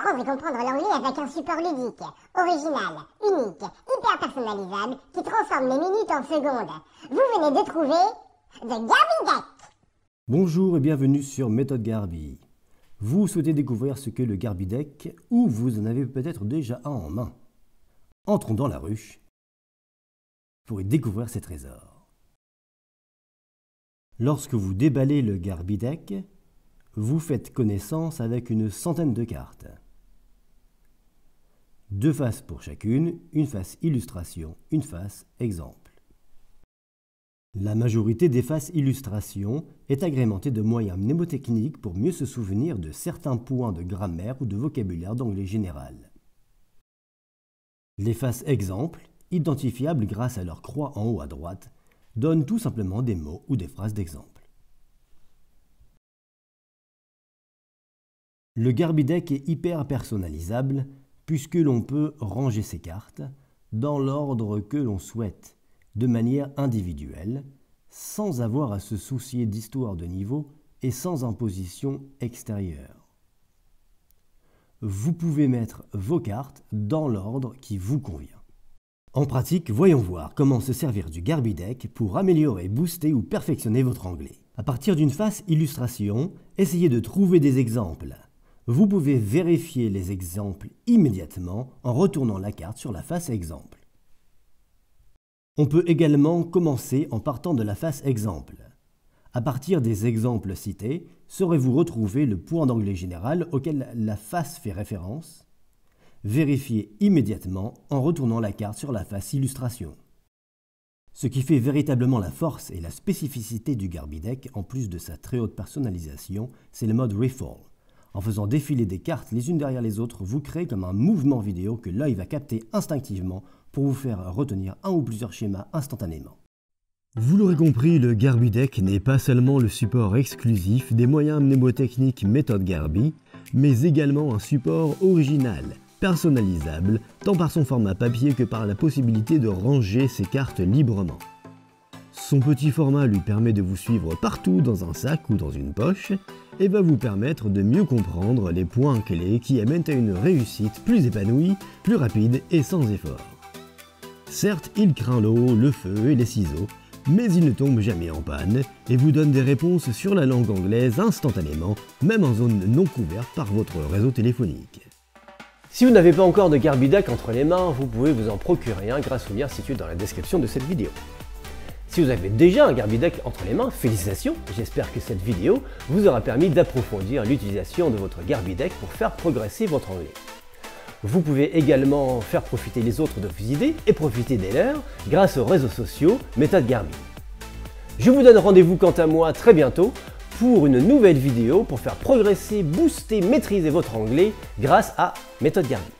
Apprendre et comprendre l'anglais avec un support ludique, original, unique, hyper personnalisable, qui transforme les minutes en secondes. Vous venez de trouver The Garby Deck. Bonjour et bienvenue sur Méthode Garby. Vous souhaitez découvrir ce qu'est le Garby Deck ou vous en avez peut-être déjà un en main. Entrons dans la ruche pour y découvrir ces trésors. Lorsque vous déballez le Garby Deck, vous faites connaissance avec une centaine de cartes. 2 faces pour chacune, une face illustration, une face exemple. La majorité des faces illustration est agrémentée de moyens mnémotechniques pour mieux se souvenir de certains points de grammaire ou de vocabulaire d'anglais général. Les faces exemple, identifiables grâce à leur croix en haut à droite, donnent tout simplement des mots ou des phrases d'exemple. Le Garby Deck est hyper personnalisable puisque l'on peut ranger ses cartes dans l'ordre que l'on souhaite, de manière individuelle, sans avoir à se soucier d'histoire de niveau et sans imposition extérieure. Vous pouvez mettre vos cartes dans l'ordre qui vous convient. En pratique, voyons voir comment se servir du Garby Deck pour améliorer, booster ou perfectionner votre anglais. À partir d'une face illustration, essayez de trouver des exemples. Vous pouvez vérifier les exemples immédiatement en retournant la carte sur la face exemple. On peut également commencer en partant de la face exemple. À partir des exemples cités, saurez-vous retrouver le point d'anglais général auquel la face fait référence. Vérifiez immédiatement en retournant la carte sur la face illustration. Ce qui fait véritablement la force et la spécificité du Garby Deck, en plus de sa très haute personnalisation, c'est le mode Refold. En faisant défiler des cartes les unes derrière les autres, vous créez comme un mouvement vidéo que l'œil va capter instinctivement pour vous faire retenir un ou plusieurs schémas instantanément. Vous l'aurez compris, le Garby Deck n'est pas seulement le support exclusif des moyens mnémotechniques méthode Garby, mais également un support original, personnalisable, tant par son format papier que par la possibilité de ranger ses cartes librement. Son petit format lui permet de vous suivre partout dans un sac ou dans une poche et va vous permettre de mieux comprendre les points clés qui amènent à une réussite plus épanouie, plus rapide et sans effort. Certes, il craint l'eau, le feu et les ciseaux, mais il ne tombe jamais en panne et vous donne des réponses sur la langue anglaise instantanément, même en zone non couverte par votre réseau téléphonique. Si vous n'avez pas encore de Garby Deck entre les mains, vous pouvez vous en procurer un grâce au lien situé dans la description de cette vidéo. Si vous avez déjà un Garby Deck entre les mains, félicitations, j'espère que cette vidéo vous aura permis d'approfondir l'utilisation de votre Garby Deck pour faire progresser votre anglais. Vous pouvez également faire profiter les autres de vos idées et profiter des leurs grâce aux réseaux sociaux Méthode Garby. Je vous donne rendez-vous quant à moi très bientôt pour une nouvelle vidéo pour faire progresser, booster, maîtriser votre anglais grâce à Méthode Garby.